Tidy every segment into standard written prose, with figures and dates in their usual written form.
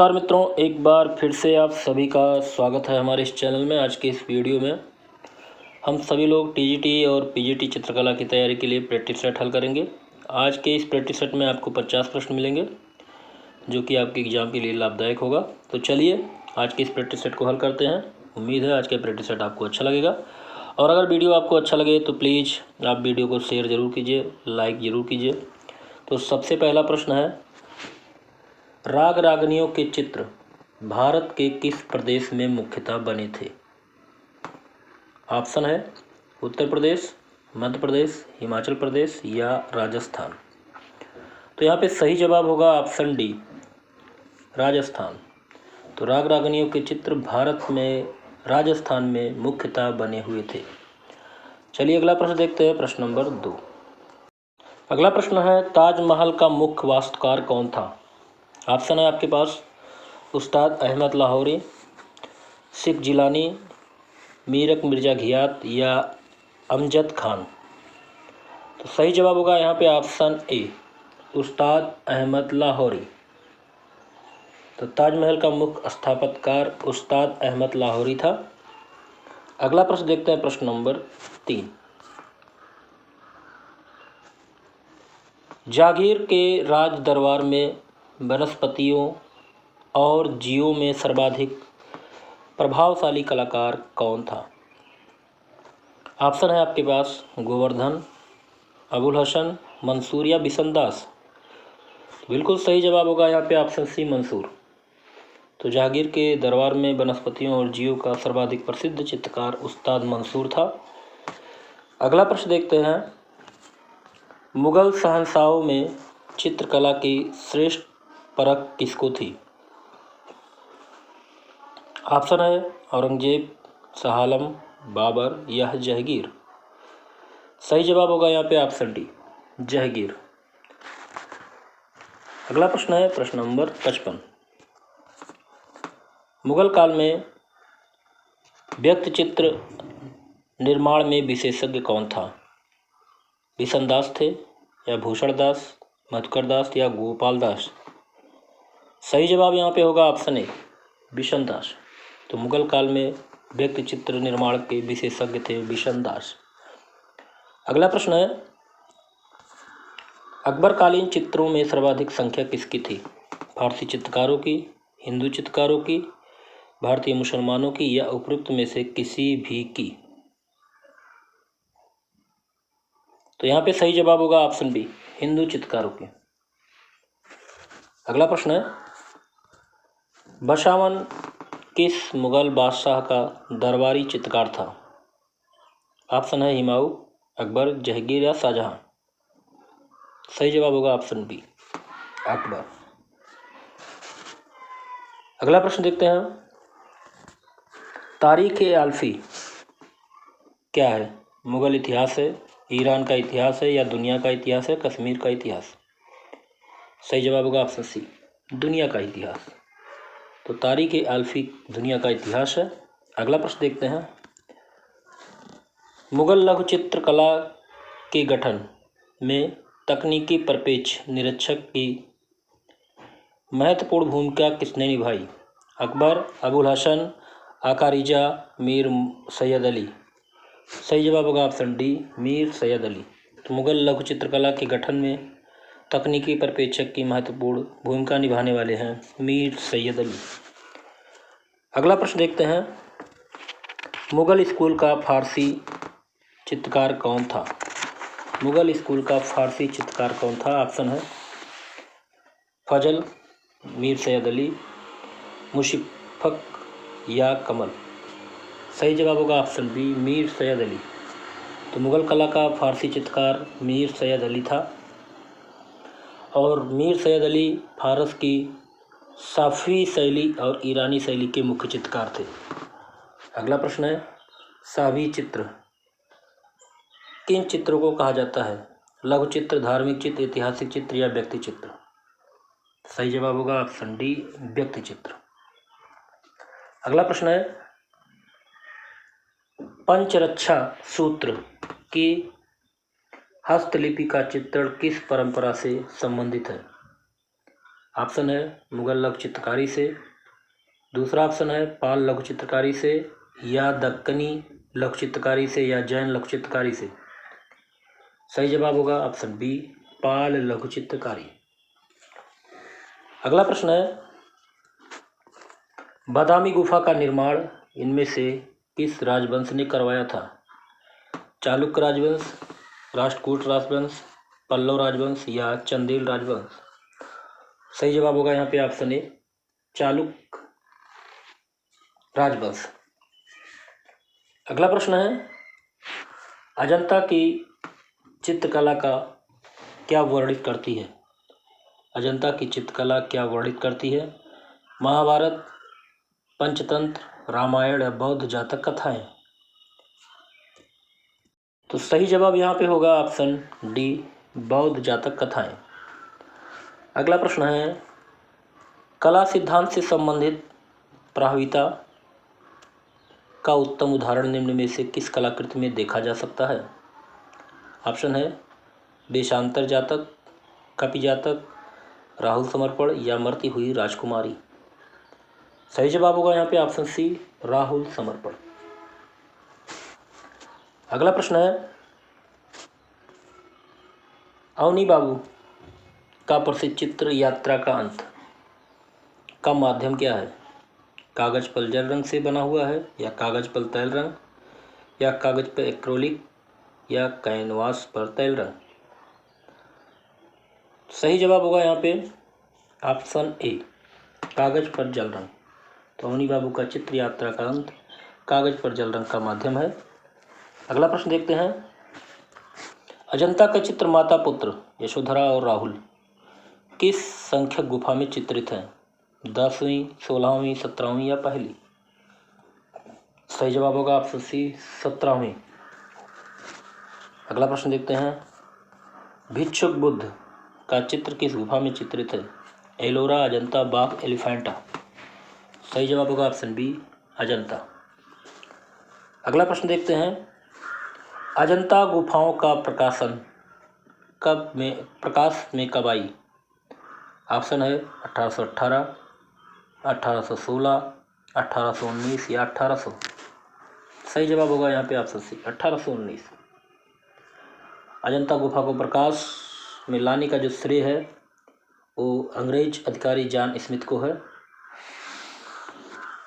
नमस्कार मित्रों, एक बार फिर से आप सभी का स्वागत है हमारे इस चैनल में। आज के इस वीडियो में हम सभी लोग टीजीटी और पीजीटी चित्रकला की तैयारी के लिए प्रैक्टिस सेट हल करेंगे। आज के इस प्रैक्टिस सेट में आपको 50 प्रश्न मिलेंगे जो कि आपके एग्ज़ाम के लिए लाभदायक होगा। तो चलिए आज के इस प्रैक्टिस सेट को हल करते हैं। उम्मीद है आज का प्रैक्टिस सेट आपको अच्छा लगेगा, और अगर वीडियो आपको अच्छा लगे तो प्लीज़ आप वीडियो को शेयर ज़रूर कीजिए, लाइक ज़रूर कीजिए। तो सबसे पहला प्रश्न है, राग रागनियों के चित्र भारत के किस प्रदेश में मुख्यतः बने थे? ऑप्शन है उत्तर प्रदेश, मध्य प्रदेश, हिमाचल प्रदेश या राजस्थान। तो यहाँ पे सही जवाब होगा ऑप्शन डी, राजस्थान। तो राग रागनियों के चित्र भारत में राजस्थान में मुख्यतः बने हुए थे। चलिए अगला प्रश्न देखते हैं, प्रश्न नंबर 2। अगला प्रश्न है, ताजमहल का मुख्य वास्तुकार कौन था? ऑप्शन है आपके पास उस्ताद अहमद लाहौरी, सिख जिलानी, मीरक मिर्ज़ा घियात या अमजद खान। तो सही जवाब होगा यहाँ पे ऑप्शन ए, उस्ताद अहमद लाहौरी। तो ताजमहल का मुख्य स्थापत्यकार उस्ताद अहमद लाहौरी था। अगला प्रश्न देखते हैं, प्रश्न नंबर 3। जागीर के राज दरबार में वनस्पतियों और जीवों में सर्वाधिक प्रभावशाली कलाकार कौन था? ऑप्शन है आपके पास गोवर्धन, अबुल हसन, मंसूर या बिशनदास। बिल्कुल सही जवाब होगा यहाँ पे ऑप्शन सी, मंसूर। तो जहांगीर के दरबार में वनस्पतियों और जीवों का सर्वाधिक प्रसिद्ध चित्रकार उस्ताद मंसूर था। अगला प्रश्न देखते हैं, मुगल शहंशाहों में चित्रकला की श्रेष्ठ परख किसको थी? ऑप्शन है औरंगजेब, शाह आलम, बाबर या जहांगीर। सही जवाब होगा यहाँ पे ऑप्शन डी, जहांगीर। अगला प्रश्न है, प्रश्न नंबर 55। मुगल काल में व्यक्ति चित्र निर्माण में विशेषज्ञ कौन था? बिशन दास थे या भूषण दास, मधुकर दास या गोपाल दास। सही जवाब यहाँ पे होगा ऑप्शन ए, बिशन दास। तो मुगल काल में व्यक्ति चित्र निर्माण के विशेषज्ञ थे बिशन दास। अगला प्रश्न है, अकबरकालीन चित्रों में सर्वाधिक संख्या किसकी थी? फारसी चित्रकारों की, हिंदू चित्रकारों की, भारतीय मुसलमानों की या उपरोक्त में से किसी भी की? तो यहाँ पे सही जवाब होगा ऑप्शन बी, हिंदू चित्रकारों की। अगला प्रश्न है, बशावन किस मुगल बादशाह का दरबारी चित्रकार था? ऑप्शन है हुमायूं, अकबर, जहांगीर या शाहजहां। सही जवाब होगा ऑप्शन बी, अकबर। अगला प्रश्न देखते हैं, तारीख़-ए-आलफ़ी क्या है? मुगल इतिहास है, ईरान का इतिहास है या दुनिया का इतिहास है, कश्मीर का इतिहास। सही जवाब होगा ऑप्शन सी, दुनिया का इतिहास। तो तारीख़-ए-आलफ़ी दुनिया का इतिहास है। अगला प्रश्न देखते हैं, मुगल लघु चित्रकला के गठन में तकनीकी परिप्रेक्ष्य निरीक्षक की महत्वपूर्ण भूमिका किसने निभाई? अकबर, अबुल हसन, आका रिजा, मीर सैयद अली। सही जवाब होगा ऑप्शन डी, मीर सैयद अली। तो मुगल लघु चित्रकला के गठन में तकनीकी परिप्रेक्षक की महत्वपूर्ण भूमिका निभाने वाले हैं मीर सैयद अली। अगला प्रश्न देखते हैं, मुगल स्कूल का फारसी चित्रकार कौन था? मुगल स्कूल का फारसी चित्रकार कौन था? ऑप्शन है फजल, मीर सैयद अली, मुशफ़क़ या कमल। सही जवाब होगा ऑप्शन बी, मीर सैयद अली। तो मुगल कला का फारसी चित्रकार मीर सैयद अली था, और मीर सैयद अली फारस की साफ़वी शैली और ईरानी शैली के मुख्य चित्रकार थे। अगला प्रश्न है, साफ़वी चित्र किन चित्रों को कहा जाता है? लघु चित्र, धार्मिक चित्र, ऐतिहासिक चित्र या व्यक्ति चित्र। सही जवाब होगा ऑप्शन डी, व्यक्ति चित्र। अगला प्रश्न है, पंचरक्षा सूत्र की हस्तलिपि का चित्रण किस परंपरा से संबंधित है? ऑप्शन है मुगल लघु चित्रकारी से, दूसरा ऑप्शन है पाल लघु चित्रकारी से, या दक्कनी लघु चित्रकारी से, या जैन लघु चित्रकारी से। सही जवाब होगा ऑप्शन बी, पाल लघु चित्रकारी। अगला प्रश्न है, बादामी गुफा का निर्माण इनमें से किस राजवंश ने करवाया था? चालुक्य राजवंश, राष्ट्रकूट राजवंश, पल्लव राजवंश, या चंदेल राजवंश। सही जवाब होगा यहाँ पे ऑप्शन ए, चालुक्य राजवंश। अगला प्रश्न है, अजंता की चित्रकला का क्या वर्णित करती है? अजंता की चित्रकला क्या वर्णित करती है? महाभारत, पंचतंत्र, रामायण या बौद्ध जातक कथाएं। तो सही जवाब यहाँ पे होगा ऑप्शन डी, बौद्ध जातक कथाएं। अगला प्रश्न है, कला सिद्धांत से संबंधित प्रभाविता का उत्तम उदाहरण निम्न में से किस कलाकृति में देखा जा सकता है? ऑप्शन है देशांतर जातक, कपि जातक, राहुल समर्पण, या मरती हुई राजकुमारी। सही जवाब होगा यहाँ पे ऑप्शन सी, राहुल समर्पण। अगला प्रश्न है, अवनी बाबू का प्रसिद्ध चित्र यात्रा का अंत का माध्यम क्या है? कागज पर जल रंग से बना हुआ है, या कागज पर तैल रंग, या कागज पर एक्रोलिक, या कैनवास पर तैल रंग। सही जवाब होगा यहाँ पे ऑप्शन ए, कागज पर जल रंग। तो अवनी बाबू का चित्र यात्रा का अंत कागज पर जल रंग का माध्यम है। अगला प्रश्न देखते हैं, अजंता का चित्र माता पुत्र यशोधरा और राहुल किस संख्यक गुफा में चित्रित है? 10वीं, 16वीं, 17वीं, या पहली। सही जवाब होगा ऑप्शन सी, 17वीं। अगला प्रश्न देखते हैं, भिक्षुक बुद्ध का चित्र किस गुफा में चित्रित है? एलोरा, अजंता, बाघ, एलिफेंटा। सही जवाब होगा ऑप्शन बी, अजंता। अगला प्रश्न देखते हैं, अजंता गुफाओं का प्रकाश में कब आई? ऑप्शन है 1818, 1816, 1819, या 1800। सही जवाब होगा यहाँ पे ऑप्शन सी, 1819। अजंता गुफा को प्रकाश में लाने का जो श्रेय है वो अंग्रेज अधिकारी जॉन स्मिथ को है।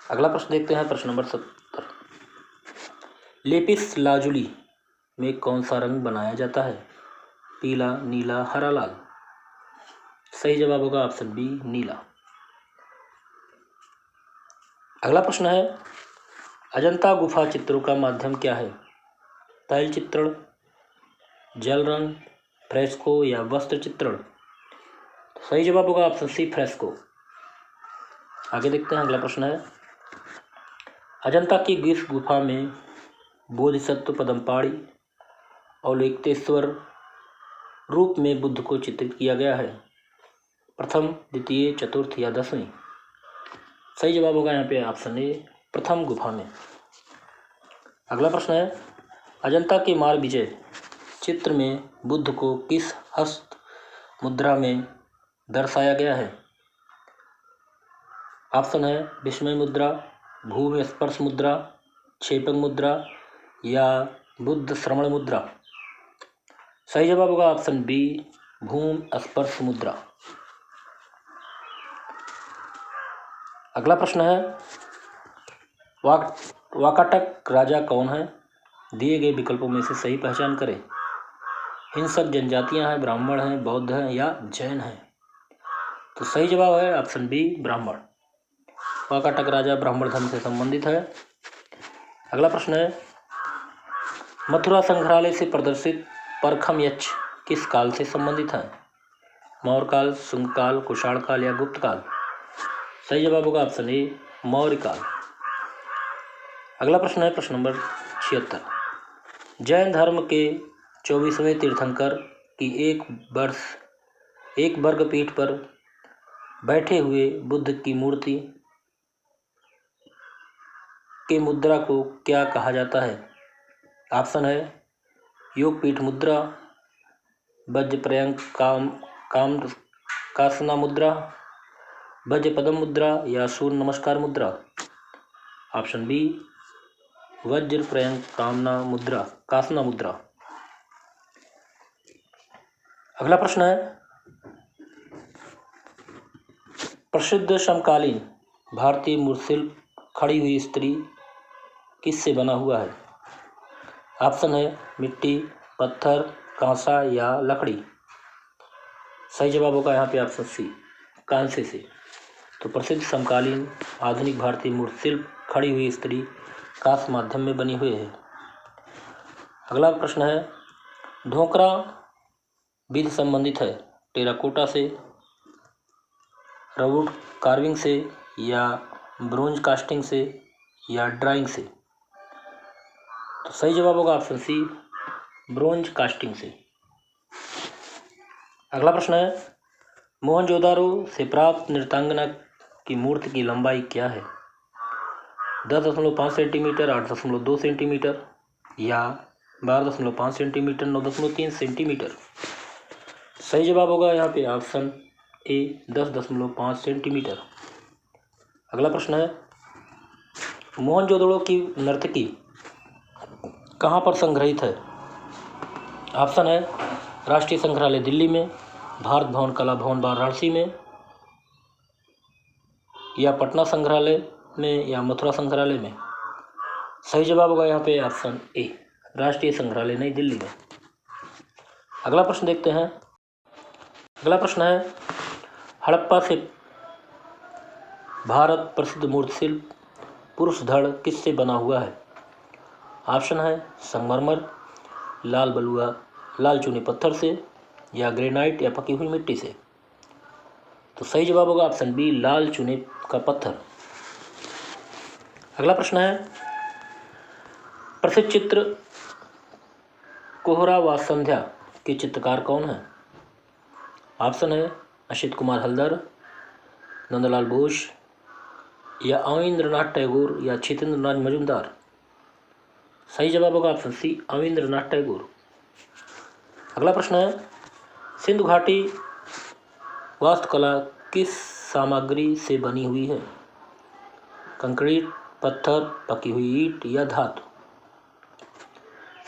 अगला प्रश्न देखते हैं, प्रश्न नंबर 70, लेपिस लाजुली में कौन सा रंग बनाया जाता है? पीला, नीला, हरा, लाल। सही जवाब होगा ऑप्शन बी, नीला। अगला प्रश्न है, अजंता गुफा चित्रों का माध्यम क्या है? तैल चित्रण, जल रंग, फ्रेस्को, या वस्त्र चित्रण। सही जवाब होगा ऑप्शन सी, फ्रेस्को। आगे देखते हैं, अगला प्रश्न है, अजंता की किस गुफा में बोधिसत्व पद्मपाणि और लिंगेश्वर रूप में बुद्ध को चित्रित किया गया है? प्रथम, द्वितीय, चतुर्थ, या 10वीं। सही जवाब होगा यहाँ पे ऑप्शन ए, प्रथम गुफा में। अगला प्रश्न है, अजंता के मार विजय चित्र में बुद्ध को किस हस्त मुद्रा में दर्शाया गया है? ऑप्शन है विस्मय मुद्रा, भूमि स्पर्श मुद्रा, क्षेपक मुद्रा, या बुद्ध श्रवण मुद्रा। सही जवाब होगा ऑप्शन बी, भूमि स्पर्श मुद्रा। अगला प्रश्न है, वाकाटक राजा कौन है? दिए गए विकल्पों में से सही पहचान करें। हिंसक जनजातियां हैं, ब्राह्मण हैं, बौद्ध हैं, या जैन हैं। तो सही जवाब है ऑप्शन बी, ब्राह्मण। वाकाटक राजा ब्राह्मण धर्म से संबंधित है। अगला प्रश्न है, मथुरा संग्रहालय से प्रदर्शित परखम यक्ष किस काल से संबंधित है? मौर्य काल, शुंग काल, कुषाण काल, या गुप्त काल। सही जवाब होगा ऑप्शन ए, मौर्य काल। अगला प्रश्न है, प्रश्न नंबर 76, जैन धर्म के 24वें तीर्थंकर की एक वर्ग पीठ पर बैठे हुए बुद्ध की मूर्ति के मुद्रा को क्या कहा जाता है? ऑप्शन है योगपीठ मुद्रा, वज्रपर्यंक कासना मुद्रा, वज्र पदम मुद्रा या सूर्य नमस्कार मुद्रा? ऑप्शन बी वज्र पर्यंक कामना मुद्रा, कासना मुद्रा। अगला प्रश्न है, प्रसिद्ध समकालीन भारतीय मूर्तिशिल्प खड़ी हुई स्त्री किससे बना हुआ है? ऑप्शन है मिट्टी, पत्थर, कांसा या लकड़ी। सही जवाब होगा यहाँ पे ऑप्शन सी, कांसे से। तो प्रसिद्ध समकालीन आधुनिक भारतीय मूर्तिशिल्प खड़ी हुई स्त्री कांस्य माध्यम में बनी हुई है। अगला प्रश्न है, ढोकरा विधि संबंधित है टेराकोटा से, रवुड कार्विंग से या ब्रोंज कास्टिंग से या ड्राइंग से? तो सही जवाब होगा ऑप्शन सी, ब्रोंज कास्टिंग से। अगला प्रश्न है, मोहनजोदारो से प्राप्त नृत्यांगना की मूर्ति की लंबाई क्या है? 10.5 सेंटीमीटर, 8.2 सेंटीमीटर या 12.5 सेंटीमीटर, 9.3 सेंटीमीटर? सही जवाब होगा यहाँ पे ऑप्शन ए, 10.5 सेंटीमीटर। अगला प्रश्न है, मोहनजोदड़ो की नर्तकी कहाँ पर संग्रहित है? ऑप्शन है राष्ट्रीय संग्रहालय दिल्ली में, भारत भवन कला भवन वाराणसी में या पटना संग्रहालय में या मथुरा संग्रहालय में? सही जवाब होगा यहाँ पे ऑप्शन ए, राष्ट्रीय संग्रहालय नई दिल्ली में। अगला प्रश्न देखते हैं। अगला प्रश्न है, हड़प्पा से भारत प्रसिद्ध मूर्तिशिल्प पुरुष धड़ किससे बना हुआ है? ऑप्शन है संगमरमर, लाल बलुआ, लाल चूने पत्थर से या ग्रेनाइट या पकी हुई मिट्टी से? तो सही जवाब होगा ऑप्शन बी, लाल चूने का पत्थर। अगला प्रश्न है, प्रसिद्ध चित्र कोहरा व संध्या के चित्रकार कौन है? ऑप्शन है असित कुमार हल्दर, नंदलाल बोस या अविंद्रनाथ टैगोर या छितेंद्रनाथ मजूमदार? सही जवाब होगा ऑप्शन सी, अविंद्रनाथ टैगोर। अगला प्रश्न है, सिंधु घाटी वास्तुकला किस सामग्री से बनी हुई है? कंक्रीट, पत्थर, पकी हुई ईंट या धातु?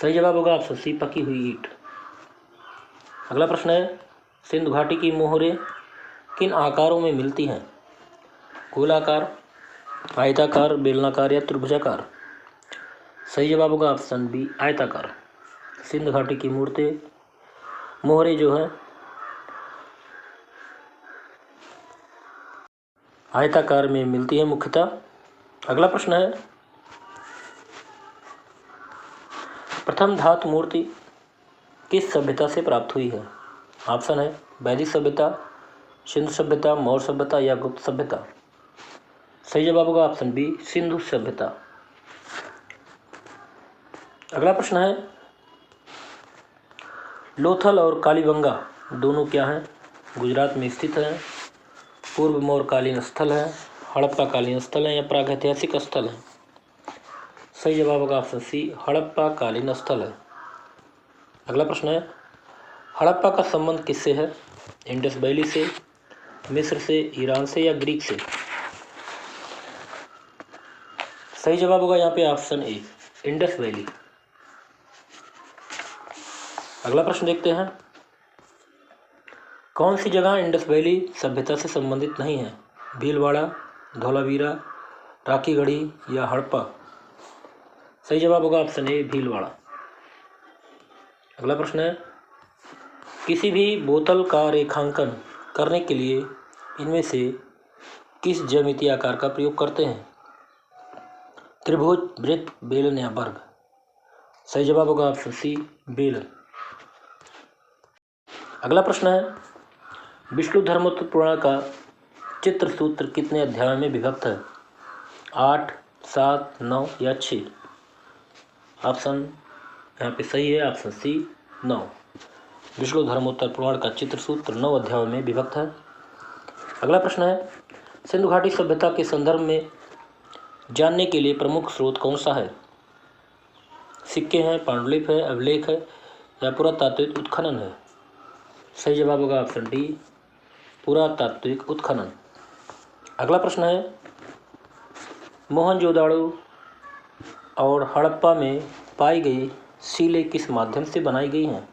सही जवाब होगा ऑप्शन सी, पकी हुई ईंट। अगला प्रश्न है, सिंधु घाटी की मोहरें किन आकारों में मिलती हैं? गोलाकार, आयताकार, बेलनाकार या त्रिभुजाकार? सही जवाब होगा ऑप्शन बी, आयताकार। सिंधु घाटी की मोहरें जो है आयताकार में मिलती है मुख्यतः। अगला प्रश्न है, प्रथम धातु मूर्ति किस सभ्यता से प्राप्त हुई है? ऑप्शन है वैदिक सभ्यता, सिंधु सभ्यता, मौर्य सभ्यता या गुप्त सभ्यता? सही जवाब होगा ऑप्शन बी, सिंधु सभ्यता। अगला प्रश्न है, लोथल और कालीबंगा दोनों क्या हैं? गुजरात में स्थित है, पूर्व मौर्यकालीन स्थल है, हड़प्पा कालीन स्थल है या प्रागैतिहासिक स्थल है? सही जवाब होगा ऑप्शन सी, हड़प्पा कालीन स्थल है। अगला प्रश्न है, हड़प्पा का संबंध किससे है? इंडस वैली से, मिस्र से, ईरान से या ग्रीक से? सही जवाब होगा यहाँ पे ऑप्शन ए, इंडस वैली। अगला प्रश्न देखते हैं, कौन सी जगह इंडस वैली सभ्यता से संबंधित नहीं है? भीलवाड़ा, धौलावीरा, राखीगढ़ी या हड़प्पा? सही जवाब होगा ऑप्शन ए, भीलवाड़ा। अगला प्रश्न है, किसी भी बोतल का रेखांकन करने के लिए इनमें से किस ज्यामितीय आकार का प्रयोग करते हैं? त्रिभुज, वृत्त, बेलन या वर्ग? सही जवाब होगा ऑप्शन सी, बेलन। अगला प्रश्न है, विष्णु धर्मोत्तर पुराण का चित्र सूत्र कितने अध्यायों में विभक्त है? 8, 7, 9 या 6? ऑप्शन यहाँ पे सही है ऑप्शन सी, 9। विष्णु धर्मोत्तर पुराण का चित्र सूत्र 9 अध्यायों में विभक्त है। अगला प्रश्न है, सिंधु घाटी सभ्यता के संदर्भ में जानने के लिए प्रमुख स्रोत कौन सा है? सिक्के हैं, पांडुलिपि है, अभिलेख है या पुरातात्विक उत्खनन है? सही जवाब होगा ऑप्शन डी, पुरातात्विक उत्खनन। अगला प्रश्न है, मोहनजोदाड़ो और हड़प्पा में पाई गई सीलें किस माध्यम से बनाई गई हैं?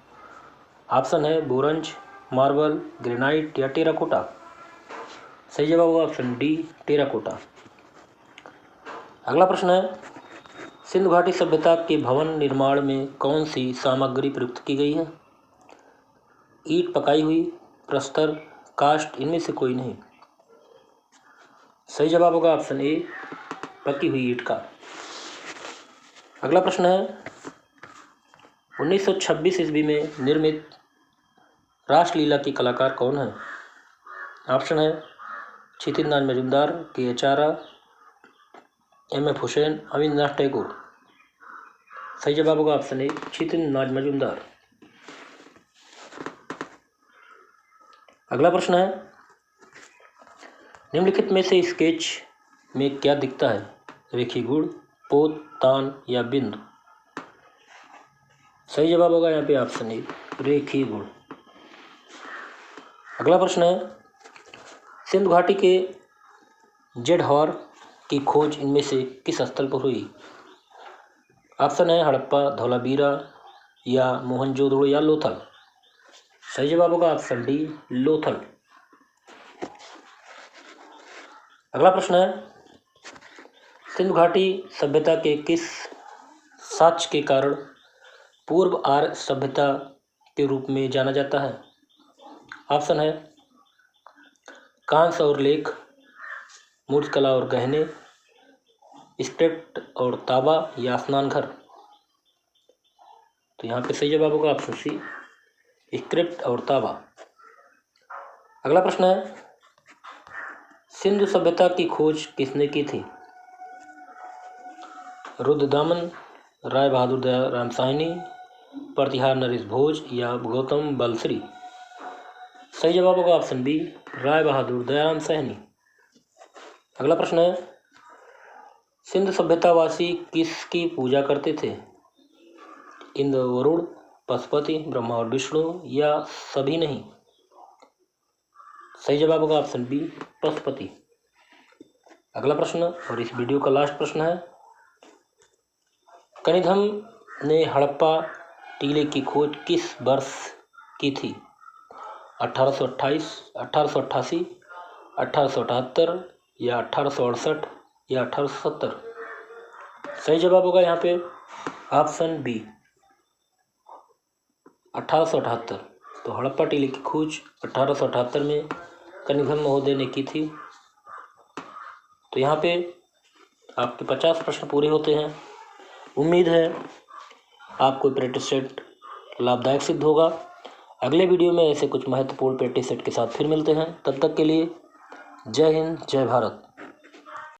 ऑप्शन है बोरंज, मार्बल, ग्रेनाइट या टेराकोटा। सही जवाब होगा ऑप्शन डी, टेराकोटा। अगला प्रश्न है, सिंधु घाटी सभ्यता के भवन निर्माण में कौन सी सामग्री प्रयुक्त की गई है? ईंट पकाई हुई, प्रस्तर, कास्ट, इनमें से कोई नहीं। सही जवाब होगा ऑप्शन ए, पकी हुई ईंट का। अगला प्रश्न है, 1926 ईस्वी में निर्मित रासलीला के कलाकार कौन है? ऑप्शन है क्षितिज नाज मजूमदार, के एच आरा, एम.एफ. हुसैन, रवींद्रनाथ टैगोर। सही जवाब होगा ऑप्शन ए, क्षितिज नाज मजूमदार। अगला प्रश्न है, निम्नलिखित में से स्केच में क्या दिखता है? रेखी गुण, पोत, तान या बिंदु। सही जवाब होगा यहाँ पे ऑप्शन ए, रेखी गुण। अगला प्रश्न है, सिंधु घाटी के जेडहौर की खोज इनमें से किस स्थल पर हुई? ऑप्शन है हड़प्पा, धौलावीरा या मोहनजोदड़ो या लोथल। सही जवाब होगा ऑप्शन डी, लोथल। अगला प्रश्न है, सिंधु घाटी सभ्यता के किस साक्ष्य के कारण पूर्व आर्य सभ्यता के रूप में जाना जाता है? ऑप्शन है कांस्य और लेख, मूर्तिकला और गहने, स्क्रिप्ट और ताबा या स्नान घर। तो यहाँ पे सही जवाब होगा ऑप्शन सी, स्क्रिप्ट और ताबा। अगला प्रश्न है, सिंधु सभ्यता की खोज किसने की थी? रुद्रदामन, राय बहादुर दयाराम साहनी, प्रतिहार नरेश भोज या गौतम बलश्री। सही जवाब होगा ऑप्शन बी, राय बहादुर दयाराम साहनी। अगला प्रश्न है, सिंधु सभ्यतावासी किसकी पूजा करते थे? इंद्र, वरुण, पशुपति, ब्रह्मा और विष्णु या सभी नहीं। सही जवाब होगा ऑप्शन बी, पशुपति। अगला प्रश्न और इस वीडियो का लास्ट प्रश्न है, कनिंघम ने हड़प्पा टीले की खोज किस वर्ष की थी? 1828, 1888, 1878 या 1868 या 1870। सही जवाब होगा यहाँ पे ऑप्शन बी, 1878। तो हड़प्पा टीले की खोज 1878 में कनिंघम महोदय ने की थी। तो यहाँ पे आपके 50 प्रश्न पूरे होते हैं। उम्मीद है आपको प्रैक्टिस सेट लाभदायक सिद्ध होगा। अगले वीडियो में ऐसे कुछ महत्वपूर्ण प्रैक्टिस सेट के साथ फिर मिलते हैं। तब तक के लिए जय हिंद, जय भारत।